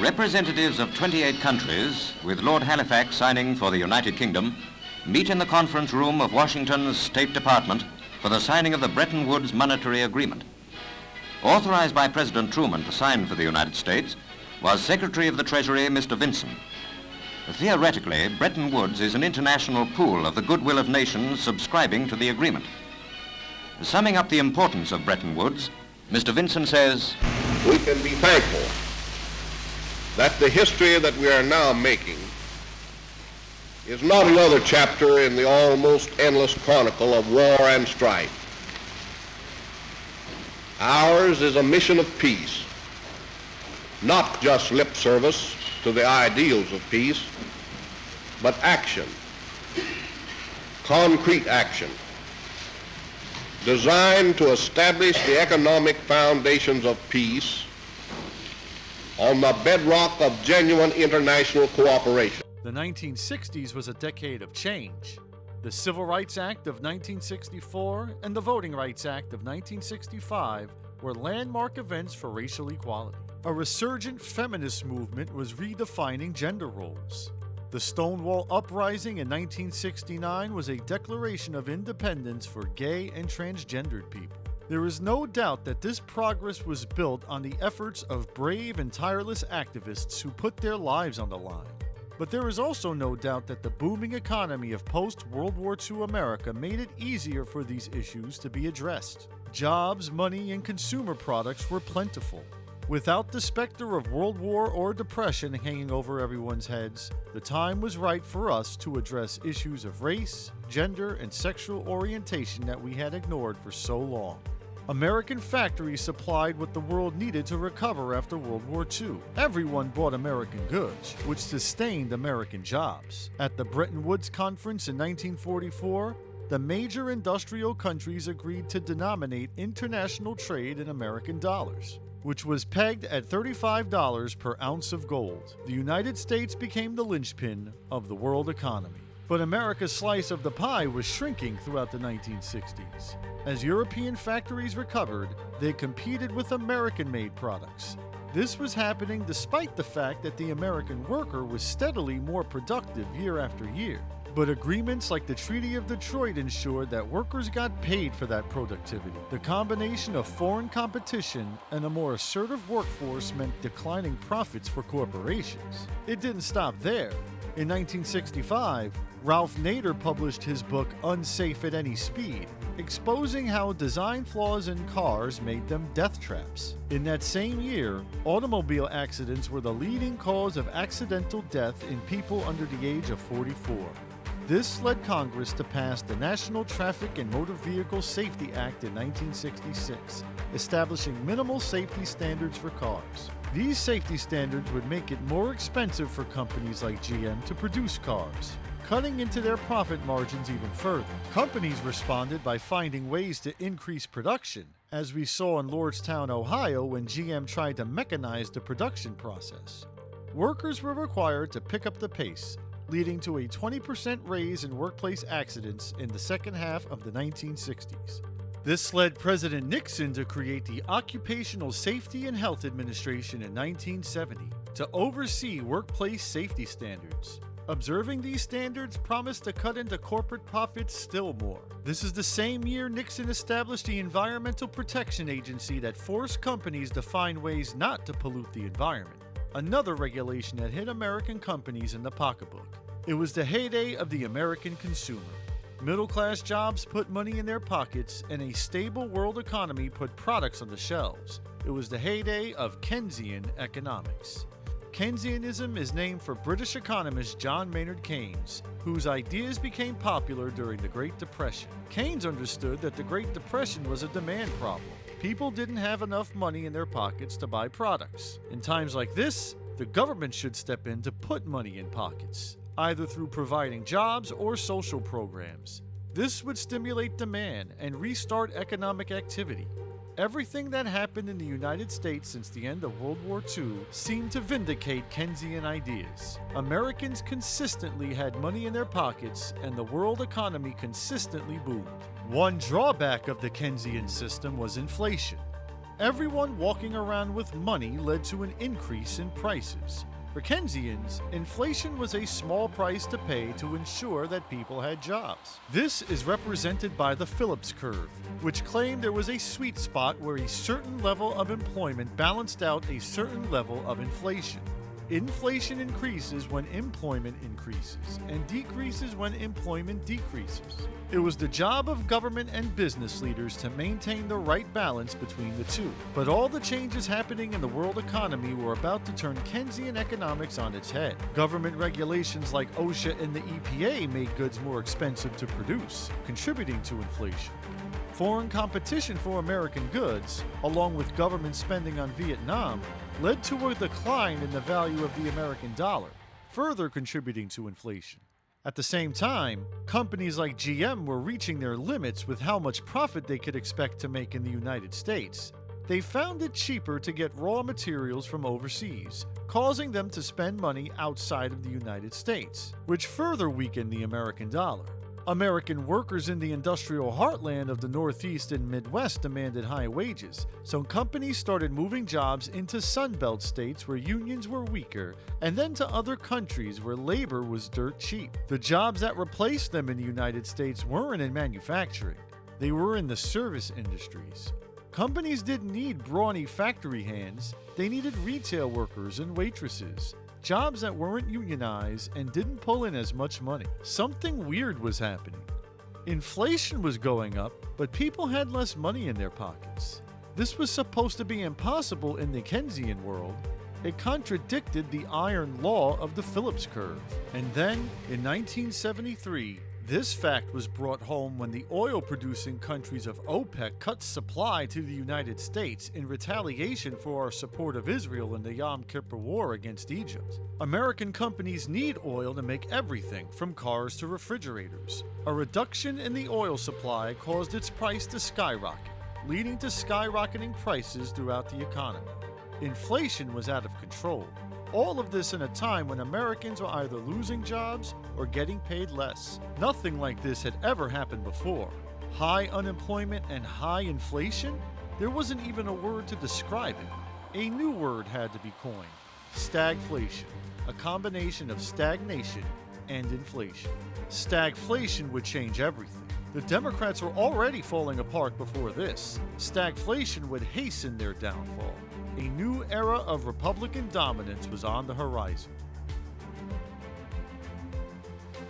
Representatives of 28 countries, with Lord Halifax signing for the United Kingdom, meet in the conference room of Washington's State Department for the signing of the Bretton Woods Monetary Agreement. Authorized by President Truman to sign for the United States was Secretary of the Treasury, Mr. Vinson. Theoretically, Bretton Woods is an international pool of the goodwill of nations subscribing to the agreement. Summing up the importance of Bretton Woods, Mr. Vinson says, "We can be thankful that the history that we are now making is not another chapter in the almost endless chronicle of war and strife. Ours is a mission of peace, not just lip service to the ideals of peace, but action, concrete action, designed to establish the economic foundations of peace on the bedrock of genuine international cooperation." The 1960s was a decade of change. The Civil Rights Act of 1964 and the Voting Rights Act of 1965 were landmark events for racial equality. A resurgent feminist movement was redefining gender roles. The Stonewall Uprising in 1969 was a declaration of independence for gay and transgendered people. There is no doubt that this progress was built on the efforts of brave and tireless activists who put their lives on the line. But there is also no doubt that the booming economy of post-World War II America made it easier for these issues to be addressed. Jobs, money, and consumer products were plentiful. Without the specter of World War or Depression hanging over everyone's heads, the time was right for us to address issues of race, gender, and sexual orientation that we had ignored for so long. American factories supplied what the world needed to recover after World War II. Everyone bought American goods, which sustained American jobs. At the Bretton Woods Conference in 1944, the major industrial countries agreed to denominate international trade in American dollars, which was pegged at $35 per ounce of gold. The United States became the linchpin of the world economy. But America's slice of the pie was shrinking throughout the 1960s. As European factories recovered, they competed with American-made products. This was happening despite the fact that the American worker was steadily more productive year after year. But agreements like the Treaty of Detroit ensured that workers got paid for that productivity. The combination of foreign competition and a more assertive workforce meant declining profits for corporations. It didn't stop there. In 1965, Ralph Nader published his book Unsafe at Any Speed, exposing how design flaws in cars made them death traps. In that same year, automobile accidents were the leading cause of accidental death in people under the age of 44. This led Congress to pass the National Traffic and Motor Vehicle Safety Act in 1966, establishing minimal safety standards for cars. These safety standards would make it more expensive for companies like GM to produce cars, cutting into their profit margins even further. Companies responded by finding ways to increase production, as we saw in Lordstown, Ohio, when GM tried to mechanize the production process. Workers were required to pick up the pace, leading to a 20% raise in workplace accidents in the second half of the 1960s. This led President Nixon to create the Occupational Safety and Health Administration in 1970 to oversee workplace safety standards. Observing these standards promised to cut into corporate profits still more. This is the same year Nixon established the Environmental Protection Agency that forced companies to find ways not to pollute the environment. Another regulation that hit American companies in the pocketbook. It was the heyday of the American consumer. Middle-class jobs put money in their pockets, and a stable world economy put products on the shelves. It was the heyday of Keynesian economics. Keynesianism is named for British economist John Maynard Keynes, whose ideas became popular during the Great Depression. Keynes understood that the Great Depression was a demand problem. People didn't have enough money in their pockets to buy products. In times like this, the government should step in to put money in pockets, either through providing jobs or social programs. This would stimulate demand and restart economic activity. Everything that happened in the United States since the end of World War II seemed to vindicate Keynesian ideas. Americans consistently had money in their pockets, and the world economy consistently boomed. One drawback of the Keynesian system was inflation. Everyone walking around with money led to an increase in prices. For Keynesians, inflation was a small price to pay to ensure that people had jobs. This is represented by the Phillips curve, which claimed there was a sweet spot where a certain level of employment balanced out a certain level of inflation. Inflation increases when employment increases, and decreases when employment decreases. It was the job of government and business leaders to maintain the right balance between the two. But all the changes happening in the world economy were about to turn Keynesian economics on its head. Government regulations like OSHA and the EPA made goods more expensive to produce, contributing to inflation. Foreign competition for American goods, along with government spending on Vietnam, led to a decline in the value of the American dollar, further contributing to inflation. At the same time, companies like GM were reaching their limits with how much profit they could expect to make in the United States. They found it cheaper to get raw materials from overseas, causing them to spend money outside of the United States, which further weakened the American dollar. American workers in the industrial heartland of the Northeast and Midwest demanded high wages, so companies started moving jobs into Sunbelt states where unions were weaker, and then to other countries where labor was dirt cheap. The jobs that replaced them in the United States weren't in manufacturing, they were in the service industries. Companies didn't need brawny factory hands, they needed retail workers and waitresses. Jobs that weren't unionized and didn't pull in as much money. Something weird was happening. Inflation was going up, but people had less money in their pockets. This was supposed to be impossible in the Keynesian world. It contradicted the iron law of the Phillips curve. And then, in 1973, this fact was brought home when the oil-producing countries of OPEC cut supply to the United States in retaliation for our support of Israel in the Yom Kippur War against Egypt. American companies need oil to make everything from cars to refrigerators. A reduction in the oil supply caused its price to skyrocket, leading to skyrocketing prices throughout the economy. Inflation was out of control. All of this in a time when Americans were either losing jobs or getting paid less. Nothing like this had ever happened before. High unemployment and high inflation? There wasn't even a word to describe it. A new word had to be coined. Stagflation, a combination of stagnation and inflation. Stagflation would change everything. The Democrats were already falling apart before this. Stagflation would hasten their downfall. A new era of Republican dominance was on the horizon.